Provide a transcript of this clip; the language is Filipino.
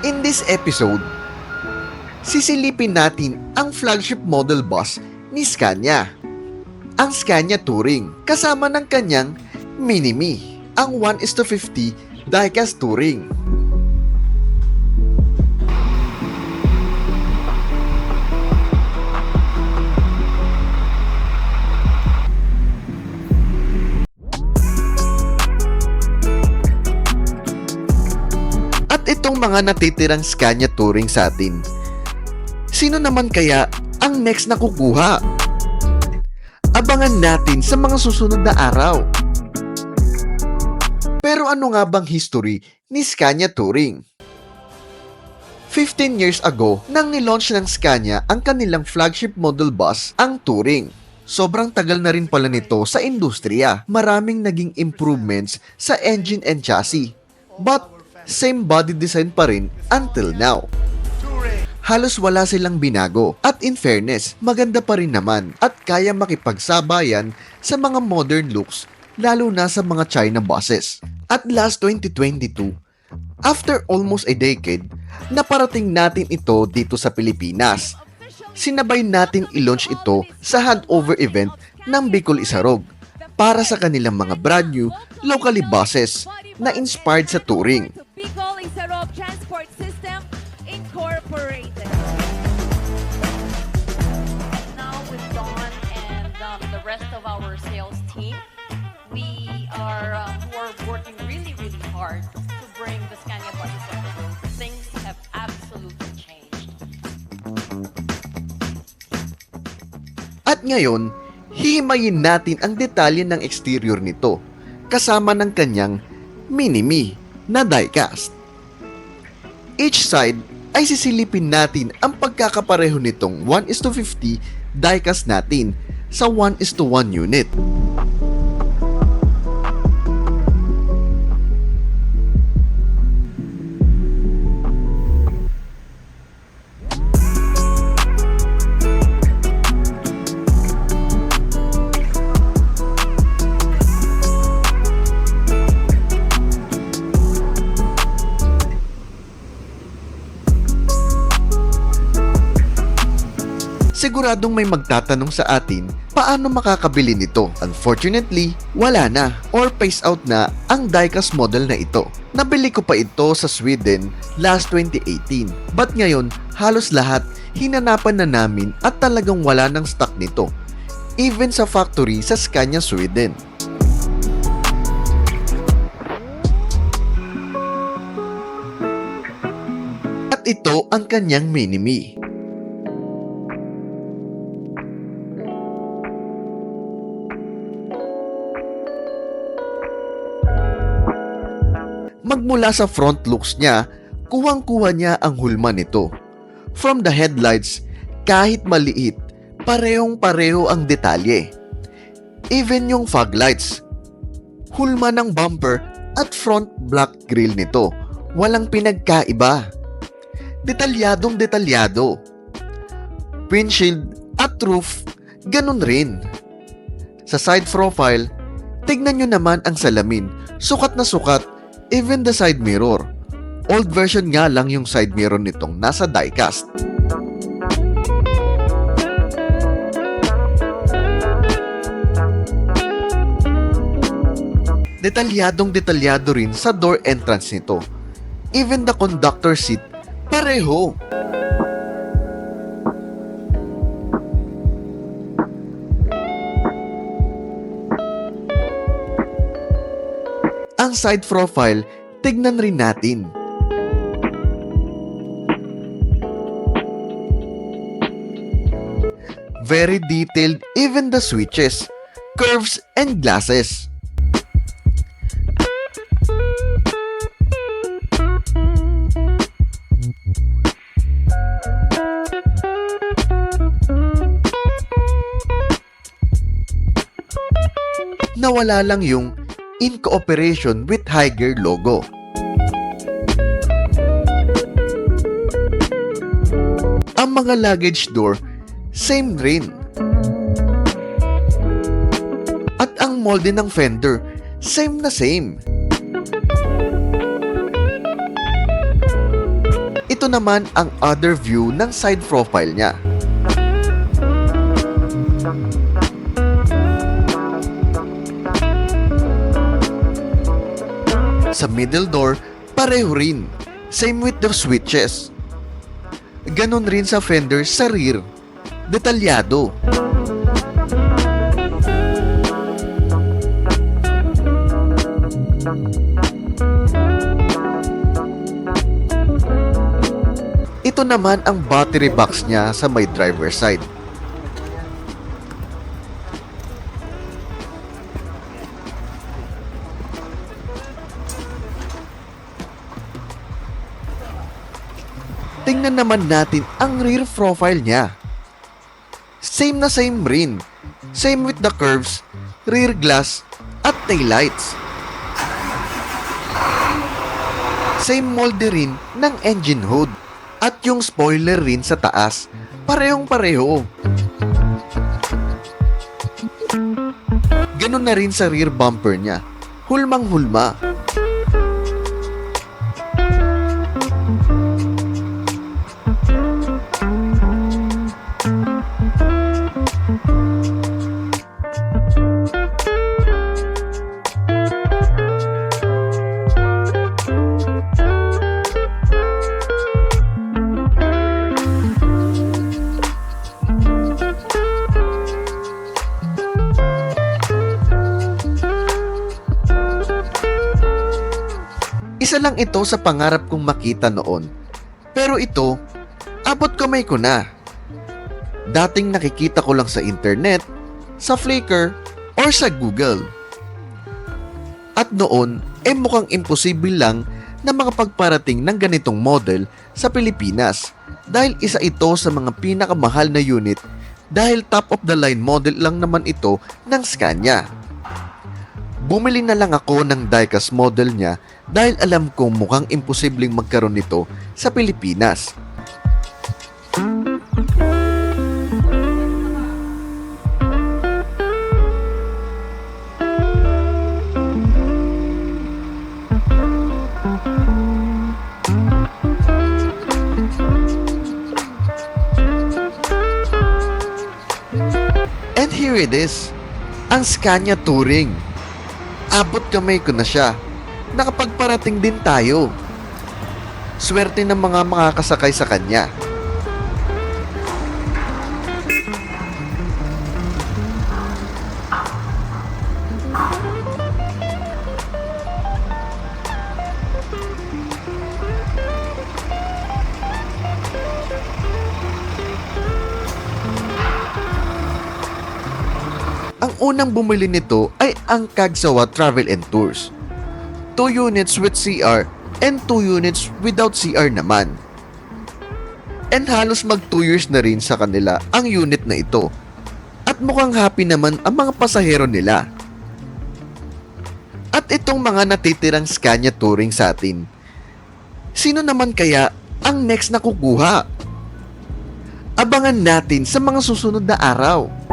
In this episode, sisilipin natin ang flagship model bus ni Scania, ang Scania Touring, kasama ng kanyang Mini-Me, ang 1:50 diecast Touring. At itong mga natitirang Scania Touring sa atin, sino naman kaya ang next na kukuha? Abangan natin sa mga susunod na araw. Pero ano nga bang history ni Scania Touring? 15 years ago nang nilaunch ng Scania ang kanilang flagship model bus, ang Touring. Sobrang tagal na rin pala nito sa industriya. Maraming naging improvements sa engine and chassis. But same body design pa rin until now. Halos wala silang binago. At in fairness, maganda pa rin naman at kaya makipagsabayan sa mga modern looks, lalo na sa mga China buses. At last 2022, after almost a decade, naparating natin ito dito sa Pilipinas. Sinabay natin i-launch ito sa handover event ng Bicol Isarog para sa kanilang mga brand new locally buses na inspired sa Touring. Bicol Isarog Transport System Incorporated. Now with Dawn and the rest of our sales team, we are who are working really hard to bring the Scania buses on the road. Things have absolutely changed. At ngayon, hihimayin natin ang detalye ng exterior nito kasama ng kanyang Mini-Me na diecast. Each side ay sisilipin natin ang pagkakapareho nitong 1:50 diecast natin sa 1:1 unit. Siguradong may magtatanong sa atin, paano makakabili nito? Unfortunately, wala na or phase out na ang diecast model na ito. Nabili ko pa ito sa Sweden last 2018. But ngayon, halos lahat hinanapan na namin at talagang wala ng stock nito. Even sa factory sa Scania Sweden. At ito ang kanyang Mini-Me. Magmula sa front looks niya, kuwang-kuha niya ang hulma nito. From the headlights, kahit maliit, parehong-pareho ang detalye. Even yung fog lights, hulma ng bumper at front black grille nito, walang pinagkaiba. Detalyadong detalyado. Windshield at roof, ganun rin. Sa side profile, tignan nyo naman ang salamin, sukat na sukat. Even the side mirror. Old version nga lang yung side mirror nitong nasa diecast. Detalyadong detalyado rin sa door entrance nito. Even the conductor seat, pareho. Ang side profile, tignan rin natin. Very detailed, even the switches, curves, and glasses. Nawala lang yung in cooperation with Higher logo. Ang mga luggage door, same rin. At ang molde ng fender, same na same. Ito naman ang other view ng side profile niya. Sa middle door, pareho rin. Same with the switches. Ganon rin sa fenders sa rear. Detalyado. Ito naman ang battery box niya sa may driver side. Tingnan naman natin ang rear profile niya. Same na same rin. Same with the curves, rear glass, at taillights. Same molde rin ng engine hood. At yung spoiler rin sa taas, parehong pareho. Ganun na rin sa rear bumper niya. Hulmang hulma. Isa lang ito sa pangarap kong makita noon. Pero ito, abot kamay ko na. Dating nakikita ko lang sa internet, sa Flickr, or sa Google. At noon, mukhang imposible lang na makapagparating ng ganitong model sa Pilipinas dahil isa ito sa mga pinakamahal na unit dahil top of the line model lang naman ito ng Scania. Bumili na lang ako ng diecast model niya dahil alam kong mukhang imposibleng magkaroon nito sa Pilipinas. And here it is, ang Scania Touring. Abot kamay ko na siya. Nakapagparating din tayo. Swerte ng mga makakasakay sa kanya. Ang unang bumili nito ay ang Kagsawa Travel and Tours. 2 units with CR and 2 units without CR naman. And halos mag 2 years na rin sa kanila ang unit na ito. At mukhang happy naman ang mga pasahero nila. At itong mga natitirang Scania Touring sa atin, sino naman kaya ang next na kukuha? Abangan natin sa mga susunod na araw.